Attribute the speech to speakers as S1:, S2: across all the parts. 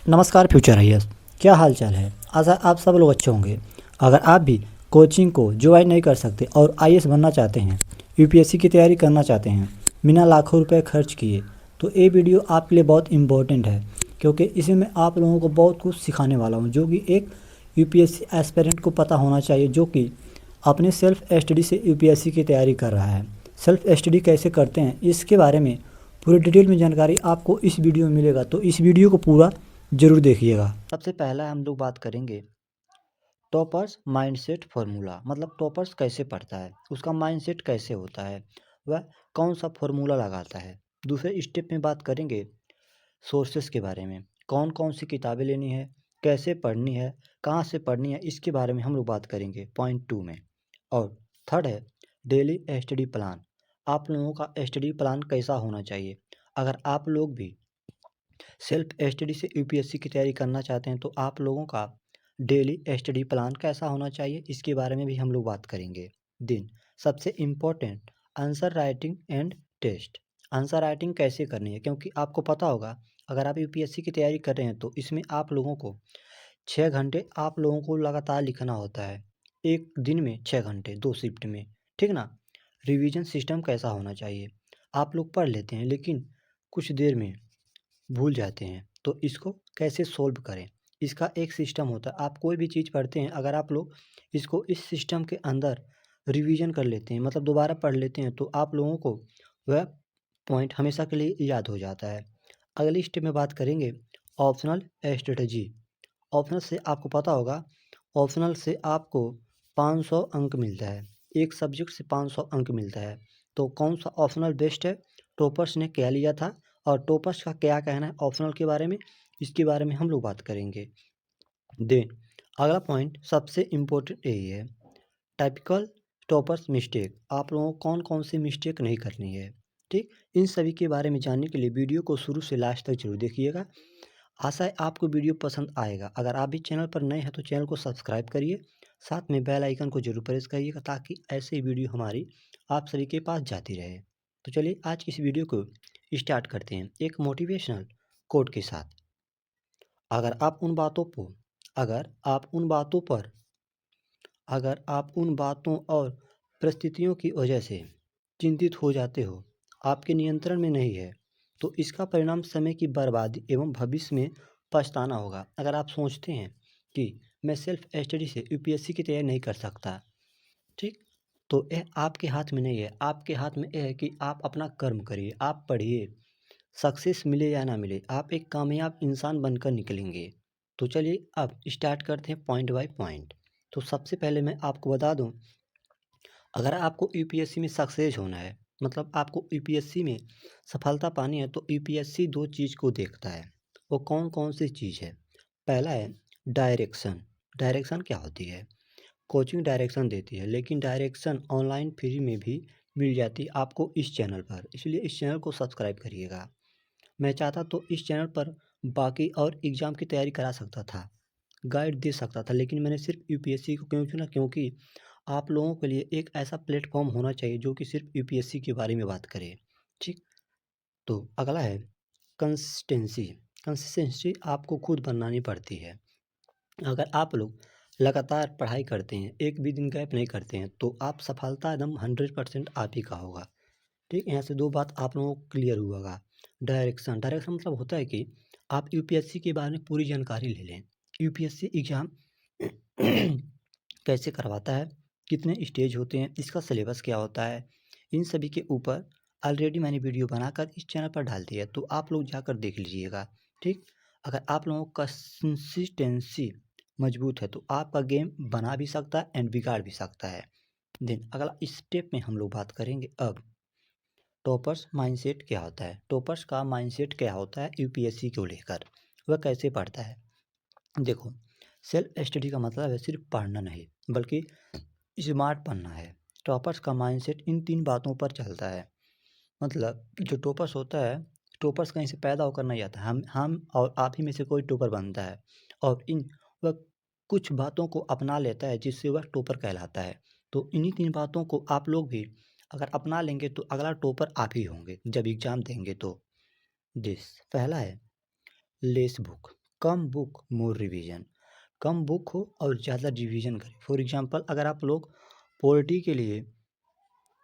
S1: नमस्कार future IAS, क्या हाल चाल है। आशा आप सब लोग अच्छे होंगे। अगर आप भी कोचिंग को ज्वाइन नहीं कर सकते और आईएएस बनना चाहते हैं, यूपीएससी की तैयारी करना चाहते हैं बिना लाखों रुपए खर्च किए, तो ये वीडियो आपके लिए बहुत इम्पोर्टेंट है, क्योंकि इसी में आप लोगों को बहुत कुछ सिखाने वाला हूँ जो कि एक यूपीएससी एस्पिरेंट को पता होना चाहिए, जो कि अपने सेल्फ स्टडी से यूपीएससी की तैयारी कर रहा है। सेल्फ स्टडी कैसे करते हैं इसके बारे में पूरी डिटेल में जानकारी आपको इस वीडियो में मिलेगा, तो इस वीडियो को पूरा ज़रूर देखिएगा। सबसे पहला हम लोग बात करेंगे टॉपर्स माइंडसेट फार्मूला, मतलब टॉपर्स कैसे पढ़ता है, उसका माइंडसेट कैसे होता है, वह कौन सा फार्मूला लगाता है। दूसरे स्टेप में बात करेंगे सोर्सेस के बारे में, कौन कौन सी किताबें लेनी है, कैसे पढ़नी है, कहाँ से पढ़नी है, इसके बारे में हम लोग बात करेंगे पॉइंट 2 में। और थर्ड है डेली स्टडी प्लान, आप लोगों का स्टडी प्लान कैसा होना चाहिए। अगर आप लोग भी सेल्फ स्टडी से यूपीएससी की तैयारी करना चाहते हैं तो आप लोगों का डेली स्टडी प्लान कैसा होना चाहिए, इसके बारे में भी हम लोग बात करेंगे। दिन सबसे important answer writing and test, answer writing कैसे करनी है, क्योंकि आपको पता होगा अगर आप यूपीएससी की तैयारी कर रहे हैं तो इसमें आप लोगों को 6 घंटे आप लोगों को लगातार लिखना होता है, एक दिन में 6 घंटे 2 शिफ्ट में, ठीक ना। रिवीजन सिस्टम कैसा होना चाहिए, आप लोग पढ़ लेते हैं लेकिन कुछ देर में भूल जाते हैं, तो इसको कैसे सोल्व करें, इसका एक सिस्टम होता है। आप कोई भी चीज़ पढ़ते हैं, अगर आप लोग इसको इस सिस्टम के अंदर रिवीजन कर लेते हैं, मतलब दोबारा पढ़ लेते हैं, तो आप लोगों को वह पॉइंट हमेशा के लिए याद हो जाता है। अगली स्टेप में बात करेंगे ऑप्शनल स्ट्रेटजी। ऑप्शनल से आपको पता होगा, ऑप्शनल से आपको 500 अंक मिलता है, एक सब्जेक्ट से 500 अंक मिलता है। तो कौन सा ऑप्शनल बेस्ट है, टॉपर्स ने क्या लिया था और टॉपर्स का क्या कहना है ऑप्शनल के बारे में, इसके बारे में हम लोग बात करेंगे। देन अगला पॉइंट सबसे इम्पोर्टेंट यही है, टाइपिकल टॉपर्स मिस्टेक, आप लोगों को कौन कौन सी मिस्टेक नहीं करनी है। ठीक, इन सभी के बारे में जानने के लिए वीडियो को शुरू से लास्ट तक जरूर देखिएगा। आशा है आपको वीडियो पसंद आएगा। अगर आप भी चैनल पर नए हैं तो चैनल को सब्सक्राइब करिए, साथ में बेल आइकन को जरूर प्रेस करिएगा ताकि ऐसे ही वीडियो हमारी आप सभी के पास जाती रहे। तो चलिए आज की इस वीडियो को स्टार्ट करते हैं एक मोटिवेशनल कोट के साथ। अगर आप उन बातों को अगर आप उन बातों पर अगर आप उन बातों और परिस्थितियों की वजह से चिंतित हो जाते हो, आपके नियंत्रण में नहीं है, तो इसका परिणाम समय की बर्बादी एवं भविष्य में पछताना होगा। अगर आप सोचते हैं कि मैं सेल्फ स्टडी से यूपीएससी की तैयारी नहीं कर सकता, ठीक, तो यह आपके हाथ में नहीं है। आपके हाथ में यह है कि आप अपना कर्म करिए, आप पढ़िए, सक्सेस मिले या ना मिले, आप एक कामयाब इंसान बनकर निकलेंगे। तो चलिए अब स्टार्ट करते हैं पॉइंट बाय पॉइंट। तो सबसे पहले मैं आपको बता दूं, अगर आपको यूपीएससी में सक्सेस होना है, मतलब आपको यूपीएससी में सफलता पानी है, तो यूपीएससी दो चीज़ को देखता है। वो कौन कौन सी चीज़ है। पहला है डायरेक्शन। डायरेक्शन क्या होती है, कोचिंग डायरेक्शन देती है, लेकिन डायरेक्शन ऑनलाइन फ्री में भी मिल जाती है आपको इस चैनल पर, इसलिए इस चैनल को सब्सक्राइब करिएगा। मैं चाहता तो इस चैनल पर बाकी और एग्ज़ाम की तैयारी करा सकता था, गाइड दे सकता था, लेकिन मैंने सिर्फ यूपीएससी को क्यों चुना, क्योंकि आप लोगों के लिए एक ऐसा प्लेटफॉर्म होना चाहिए जो कि सिर्फ यूपीएससी के बारे में बात करे। ठीक, तो अगला है कंसिस्टेंसी। कंसिस्टेंसी आपको खुद बनानी पड़ती है। अगर आप लोग लगातार पढ़ाई करते हैं, एक भी दिन गैप नहीं करते हैं, तो आप सफलता एकदम 100% आप ही का होगा। ठीक, यहाँ से दो बात आप लोगों को क्लियर हुआ होगा। डायरेक्शन, डायरेक्शन मतलब होता है कि आप यूपीएससी के बारे में पूरी जानकारी ले लें। यूपीएससी एग्ज़ाम कैसे करवाता है, कितने स्टेज होते हैं, इसका सिलेबस क्या होता है, इन सभी के ऊपर ऑलरेडी मैंने वीडियो बनाकर इस चैनल पर डाल दिया है, तो आप लोग जाकर देख लीजिएगा। ठीक, अगर आप लोगों का कंसिस्टेंसी मजबूत है तो आपका गेम बना भी सकता है एंड बिगाड़ भी सकता है। देन अगला स्टेप में हम लोग बात करेंगे अब टॉपर्स माइंडसेट क्या होता है। टॉपर्स का माइंडसेट क्या होता है यूपीएससी को लेकर, वह कैसे पढ़ता है। देखो, सेल्फ स्टडी का मतलब है सिर्फ पढ़ना नहीं, बल्कि स्मार्ट पढ़ना है। टॉपर्स का माइंडसेट इन तीन बातों पर चलता है। मतलब जो टॉपर्स होता है, टॉपर्स कहीं से पैदा होकर नहीं आता, हम और आप ही में से कोई टॉपर बनता है, और इन वह कुछ बातों को अपना लेता है जिससे वह टॉपर कहलाता है। तो इन्हीं तीन बातों को आप लोग भी अगर अपना लेंगे तो अगला टॉपर आप ही होंगे जब एग्ज़ाम देंगे तो। दिस पहला है लेस बुक, कम बुक मोर रिवीजन, कम बुक हो और ज़्यादा रिवीजन करें। फॉर एग्जांपल अगर आप लोग पॉलिटी के लिए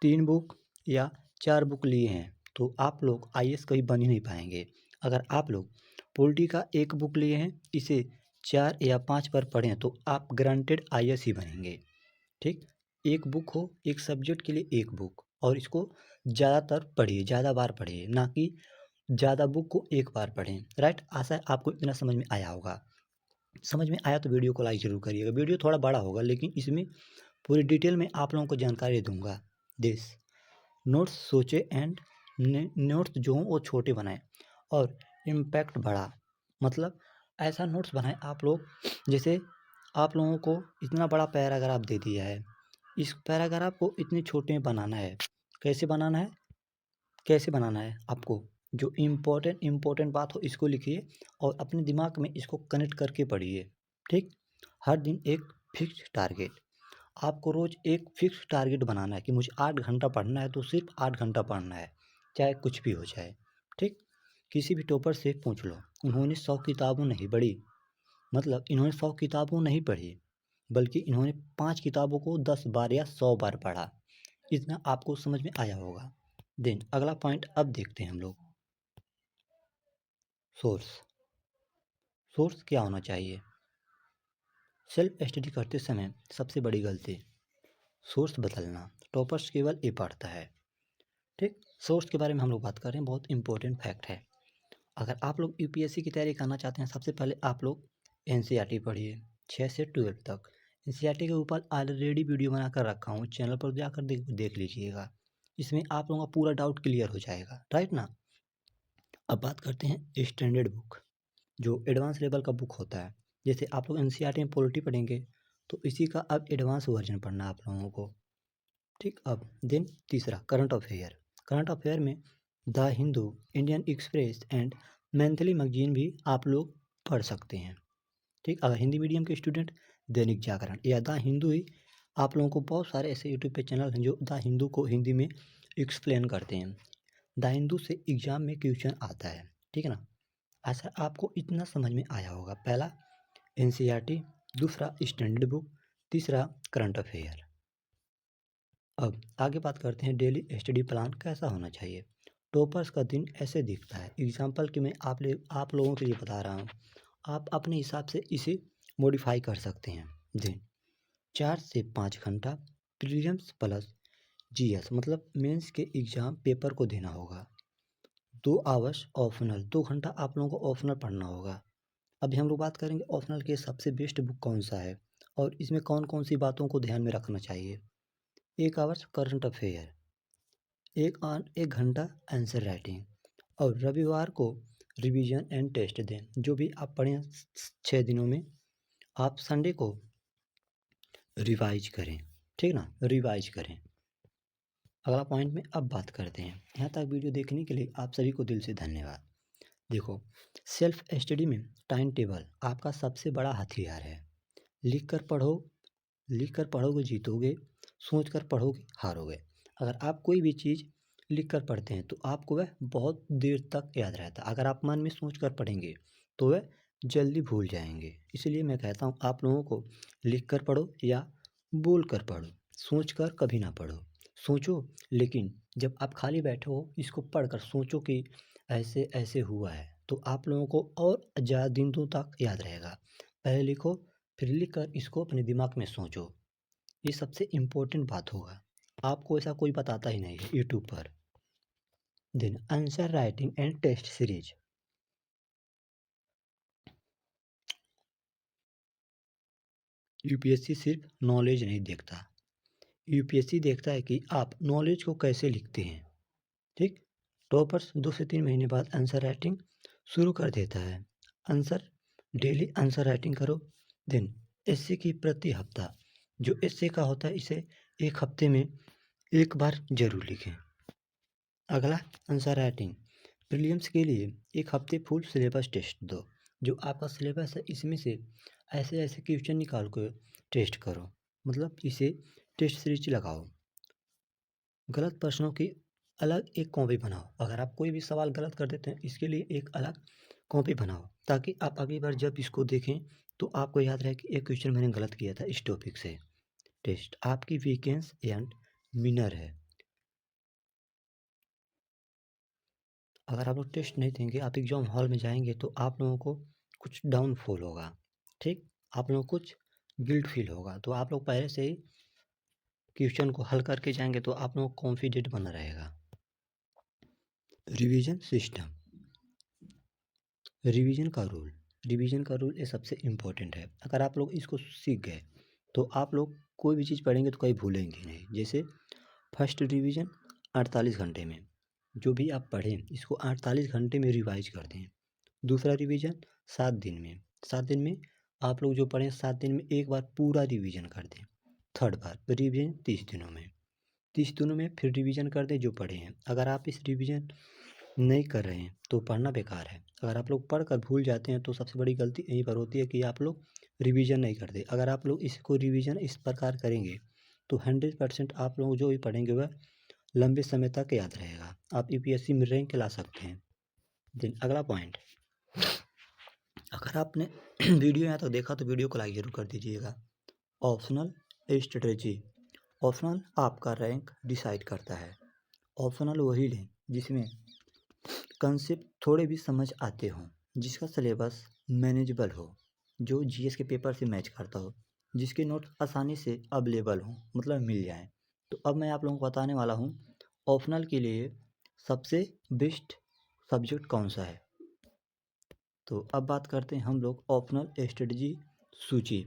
S1: 3 बुक या 4 बुक लिए हैं तो आप लोग आईएएस कभी बन ही नहीं पाएंगे। अगर आप लोग पॉलिटी का 1 बुक लिए हैं, इसे 4 या 5 बार पढ़ें तो आप गारंटेड आईएएस ही बनेंगे। ठीक, एक बुक हो, एक सब्जेक्ट के लिए 1 बुक, और इसको ज़्यादातर पढ़िए, ज़्यादा बार पढ़िए, ना कि ज़्यादा बुक को 1 बार पढ़ें। राइट, आशा है आपको इतना समझ में आया होगा। समझ में आया तो वीडियो को लाइक ज़रूर करिएगा। वीडियो थोड़ा बड़ा होगा लेकिन इसमें पूरी डिटेल में आप लोगों को जानकारी दूंगा। दिस नोट्स सोचे एंड नोट्स जो हों वो छोटे बनाएं और इम्पैक्ट बढ़ा, मतलब ऐसा नोट्स बनाएं आप लोग, जैसे आप लोगों को इतना बड़ा पैराग्राफ दे दिया है, इस पैराग्राफ को इतने छोटे में बनाना है। कैसे बनाना है, कैसे बनाना है आपको, जो इम्पोर्टेंट बात हो इसको लिखिए और अपने दिमाग में इसको कनेक्ट करके पढ़िए। ठीक, हर दिन एक फिक्स टारगेट, आपको रोज़ एक फिक्स टारगेट बनाना है कि मुझे 8 घंटा पढ़ना है तो सिर्फ 8 घंटा पढ़ना है, चाहे कुछ भी हो जाए। ठीक, किसी भी टॉपर से पूछ लो, उन्होंने 100 किताबों नहीं पढ़ी, मतलब इन्होंने 100 किताबों नहीं पढ़ी, बल्कि इन्होंने 5 किताबों को 10 बार या 100 बार पढ़ा। इतना आपको समझ में आया होगा। देन अगला पॉइंट अब देखते हैं हम लोग, सोर्स। सोर्स क्या होना चाहिए? सेल्फ स्टडी करते समय सबसे बड़ी गलती, सोर्स बदलना। टॉपर्स केवल ये पढ़ता है। ठीक, सोर्स के बारे में हम लोग बात कर रहे हैं, बहुत इंपॉर्टेंट फैक्ट है। अगर आप लोग यूपीएससी की तैयारी करना चाहते हैं, सबसे पहले आप लोग एनसीईआरटी पढ़िए 6 से 12 तक। एनसीईआरटी के ऊपर ऑलरेडी वीडियो बनाकर रखा हूँ, चैनल पर जाकर देख लीजिएगा। इसमें आप लोगों का पूरा डाउट क्लियर हो जाएगा। राइट ना। अब बात करते हैं स्टैंडर्ड बुक, जो एडवांस लेवल का बुक होता है। जैसे आप लोग एनसीईआरटी में पॉलिटी पढ़ेंगे तो इसी का अब एडवांस वर्जन पढ़ना है आप लोगों को। ठीक, अब देन तीसरा करंट अफेयर। करंट अफेयर में the Hindu, Indian express and Maithili magazine भी आप लोग पढ़ सकते हैं। ठीक, अगर हिंदी मीडियम के स्टूडेंट दैनिक जागरण या द हिंदू ही, आप लोगों को बहुत सारे ऐसे यूट्यूब पे चैनल हैं जो द हिंदू को हिंदी में एक्सप्लेन करते हैं। द हिंदू से एग्जाम में क्वेश्चन आता है। ठीक है ना। ऐसा आपको इतना समझ में आया होगा। पहला एनसीईआरटी, दूसरा स्टैंडर्ड बुक, तीसरा करंट अफेयर। अब आगे बात करते हैं डेली स्टडी प्लान कैसा होना चाहिए। टॉपर्स का दिन ऐसे दिखता है। एग्जाम्पल कि मैं आप लोगों के लिए बता रहा हूँ, आप अपने हिसाब से इसे मॉडिफाई कर सकते हैं। दिन 4 से 5 घंटा प्रीलिम्स प्लस जीएस, मतलब मेंस के एग्ज़ाम पेपर को देना होगा। 2 आवर्स ऑप्शनल, 2 घंटा आप लोगों को ऑप्शनल पढ़ना होगा। अभी हम लोग बात करेंगे ऑप्शनल के सबसे बेस्ट बुक कौन सा है और इसमें कौन कौन सी बातों को ध्यान में रखना चाहिए। 1 आवर्स करंट अफेयर, 1 घंटा आंसर राइटिंग, और रविवार को रिवीजन एंड टेस्ट दें। जो भी आप पढ़ें 6 दिनों में, आप संडे को रिवाइज करें। ठीक ना, रिवाइज करें। अगला पॉइंट में अब बात करते हैं। यहाँ तक वीडियो देखने के लिए आप सभी को दिल से धन्यवाद। देखो, सेल्फ स्टडी में टाइम टेबल आपका सबसे बड़ा हथियार है। लिख कर पढ़ो, लिख कर पढ़ोगे जीतोगे, सोच कर पढ़ोगे हारोगे। अगर आप कोई भी चीज़ लिख कर पढ़ते हैं तो आपको वह बहुत देर तक याद रहता है। अगर आप मन में सोच कर पढ़ेंगे तो वह जल्दी भूल जाएंगे। इसलिए मैं कहता हूँ आप लोगों को लिख कर पढ़ो या बोल कर पढ़ो, सोच कर कभी ना पढ़ो। सोचो, लेकिन जब आप खाली बैठे हो इसको पढ़कर सोचो कि ऐसे ऐसे हुआ है, तो आप लोगों को और ज़्यादा दिनों तक याद रहेगा। पहले लिखो, फिर लिख कर इसको अपने दिमाग में सोचो। ये सबसे इम्पोर्टेंट बात होगा, आपको ऐसा कोई बताता ही नहीं है यूट्यूब पर। Then answer writing and test series. UPSC सिर्फ नॉलेज नहीं देखता, यूपीएससी देखता है कि आप नॉलेज को कैसे लिखते हैं। ठीक, टॉपर्स 2 से 3 महीने बाद आंसर राइटिंग शुरू कर देता है। आंसर, डेली आंसर राइटिंग करो। देन एस्से की प्रति हफ्ता, जो एस्से का होता है इसे 1 हफ्ते में 1 बार जरूर लिखें। अगला आंसर राइटिंग, प्रीलिम्स के लिए 1 हफ्ते फुल सिलेबस टेस्ट दो। जो आपका सिलेबस है इसमें से ऐसे ऐसे क्वेश्चन निकाल कर टेस्ट करो, मतलब इसे टेस्ट सीरीज लगाओ। गलत प्रश्नों की अलग एक कॉपी बनाओ। अगर आप कोई भी सवाल गलत कर देते हैं, इसके लिए एक अलग कॉपी बनाओ, ताकि आप अगली बार जब इसको देखें तो आपको याद रहे कि एक क्वेश्चन मैंने गलत किया था इस टॉपिक से। टेस्ट आपकी वीकेंस एंड मिनर है। अगर आप लोग टेस्ट नहीं देंगे, आप एग्जाम हॉल में जाएंगे तो आप लोगों को कुछ डाउनफॉल होगा, ठीक, आप लोगों को कुछ गिल्ट फील होगा। तो आप लोग पहले से ही क्वेश्चन को हल करके जाएंगे तो आप लोगों को कॉन्फिडेंट बना रहेगा। रिवीजन सिस्टम, रिवीजन का रूल ये सबसे इम्पोर्टेंट है। अगर आप लोग इसको सीख गए तो आप लोग कोई भी चीज़ पढ़ेंगे तो कहीं भूलेंगे नहीं। जैसे फर्स्ट रिवीजन 48 घंटे में, जो भी आप पढ़ें इसको 48 घंटे में रिवाइज कर दें। दूसरा रिवीजन 7 दिन में, 7 दिन में आप लोग जो पढ़ें 7 दिन में एक बार पूरा रिवीजन कर दें। थर्ड बार रिवीजन 30 दिनों में, 30 दिनों में फिर रिवीजन कर दें जो पढ़े हैं। अगर आप इस रिवीजन नहीं कर रहे हैं तो पढ़ना बेकार है। अगर आप लोग पढ़ कर भूल जाते हैं तो सबसे बड़ी गलती यहीं पर होती है कि आप लोग रिवीजन नहीं करते। अगर आप लोग इसको रिवीजन इस प्रकार करेंगे तो 100% आप लोग जो भी पढ़ेंगे वह लंबे समय तक याद रहेगा। आप यूपीएससी में रैंक ला सकते हैं। देन अगला पॉइंट, अगर आपने वीडियो यहाँ तक देखा तो वीडियो को लाइक जरूर कर दीजिएगा। ऑप्शनल स्ट्रेटजी, ऑप्शनल आपका रैंक डिसाइड करता है। ऑप्शनल वही लें जिसमें कंसेप्ट थोड़े भी समझ आते हों, जिसका सिलेबस मैनेजेबल हो, जो जीएस के पेपर से मैच करता हो, जिसके नोट आसानी से अवेलेबल हों, मतलब मिल जाएं। तो अब मैं आप लोगों को बताने वाला हूँ ऑप्शनल के लिए सबसे बेस्ट सब्जेक्ट कौन सा है। तो अब बात करते हैं हम लोग ऑप्शनल स्ट्रेटजी सूची।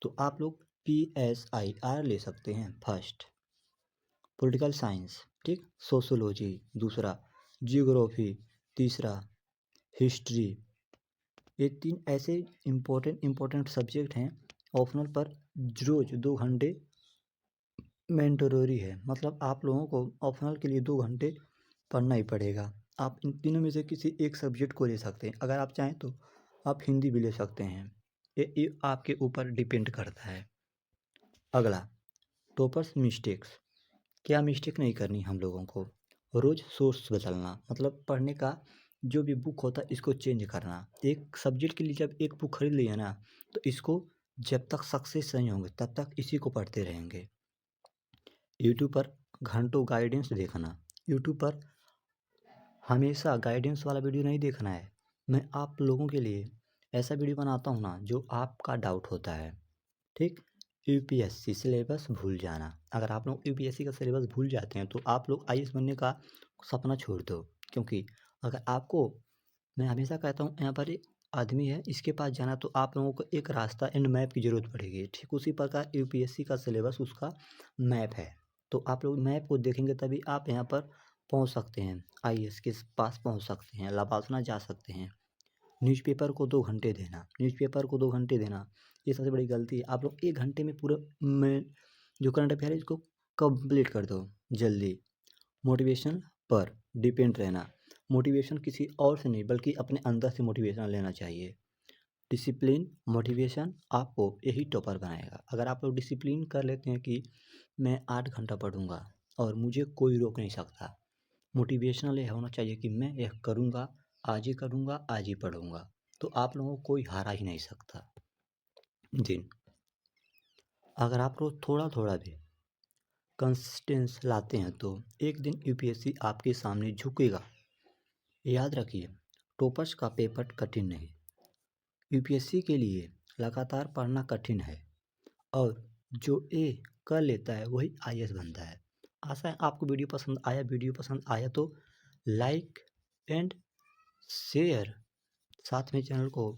S1: तो आप लोग PSIR ले सकते हैं फर्स्ट, पॉलिटिकल साइंस, ठीक, सोशोलॉजी दूसरा, जियोग्राफी तीसरा, हिस्ट्री। ये 3 ऐसे इम्पोर्टेंट सब्जेक्ट हैं ऑप्शनल पर, रोज 2 घंटे मैंडेटरी है। मतलब आप लोगों को ऑप्शनल के लिए 2 घंटे पढ़ना ही पड़ेगा। आप इन तीनों में से किसी एक सब्जेक्ट को ले सकते हैं। अगर आप चाहें तो आप हिंदी भी ले सकते हैं, ये आपके ऊपर डिपेंड करता है। अगला, टॉपर्स मिस्टेक्स, क्या मिस्टेक नहीं करनी हम लोगों को। रोज़ सोर्स बदलना, मतलब पढ़ने का जो भी बुक होता है इसको चेंज करना। एक सब्जेक्ट के लिए जब एक बुक खरीद लिया ना तो इसको जब तक सक्सेस नहीं होंगे तब तक इसी को पढ़ते रहेंगे। यूट्यूब पर घंटों गाइडेंस देखना, यूट्यूब पर हमेशा गाइडेंस वाला वीडियो नहीं देखना है। मैं आप लोगों के लिए ऐसा वीडियो बनाता हूँ ना जो आपका डाउट होता है, ठीक। यूपीएससी सिलेबस भूल जाना, अगर आप लोग यूपीएससी का सिलेबस भूल जाते हैं तो आप लोग आईएएस बनने का सपना छोड़ दो। क्योंकि अगर आपको, मैं हमेशा कहता हूँ यहाँ पर एक आदमी है इसके पास जाना तो आप लोगों को एक रास्ता एंड मैप की ज़रूरत पड़ेगी। ठीक उसी प्रकार यूपीएससी का सिलेबस उसका मैप है। तो आप लोग मैप को देखेंगे तभी आप यहाँ पर पहुँच सकते हैं, आईएएस के पास पहुँच सकते हैं, लबासना जा सकते हैं। न्यूज़पेपर को 2 घंटे देना, न्यूज़पेपर को 2 घंटे देना ये सबसे बड़ी गलती है। आप लोग 1 घंटे में पूरा में जो करंट अफेयर है इसको कंप्लीट कर दो जल्दी। मोटिवेशन पर डिपेंड रहना, मोटिवेशन किसी और से नहीं बल्कि अपने अंदर से मोटिवेशन लेना चाहिए। डिसिप्लिन मोटिवेशन आपको यही टॉपर बनाएगा। अगर आप लोग डिसिप्लिन कर लेते हैं कि मैं 8 घंटा पढ़ूंगा और मुझे कोई रोक नहीं सकता, मोटिवेशनल ये होना चाहिए कि मैं यह करूंगा, आज ही करूंगा, आज ही पढ़ूंगा, तो आप लोगों को कोई हरा ही नहीं सकता। दिन, अगर आप लोग थोड़ा थोड़ा भी कंसिस्टेंस लाते हैं तो एक दिन यूपीएससी आपके सामने झुकेगा। याद रखिए, टॉपर्स का पेपर कठिन नहीं, यूपीएससी के लिए लगातार पढ़ना कठिन है और जो ए कर लेता है वही आईएएस बनता है। आशा है आपको वीडियो पसंद आया। वीडियो पसंद आया तो लाइक एंड शेयर, साथ में चैनल को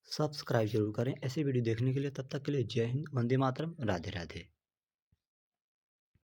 S1: सब्सक्राइब जरूर करें ऐसे वीडियो देखने के लिए। तब तक के लिए जय हिंद, वंदे मातरम, राधे राधे।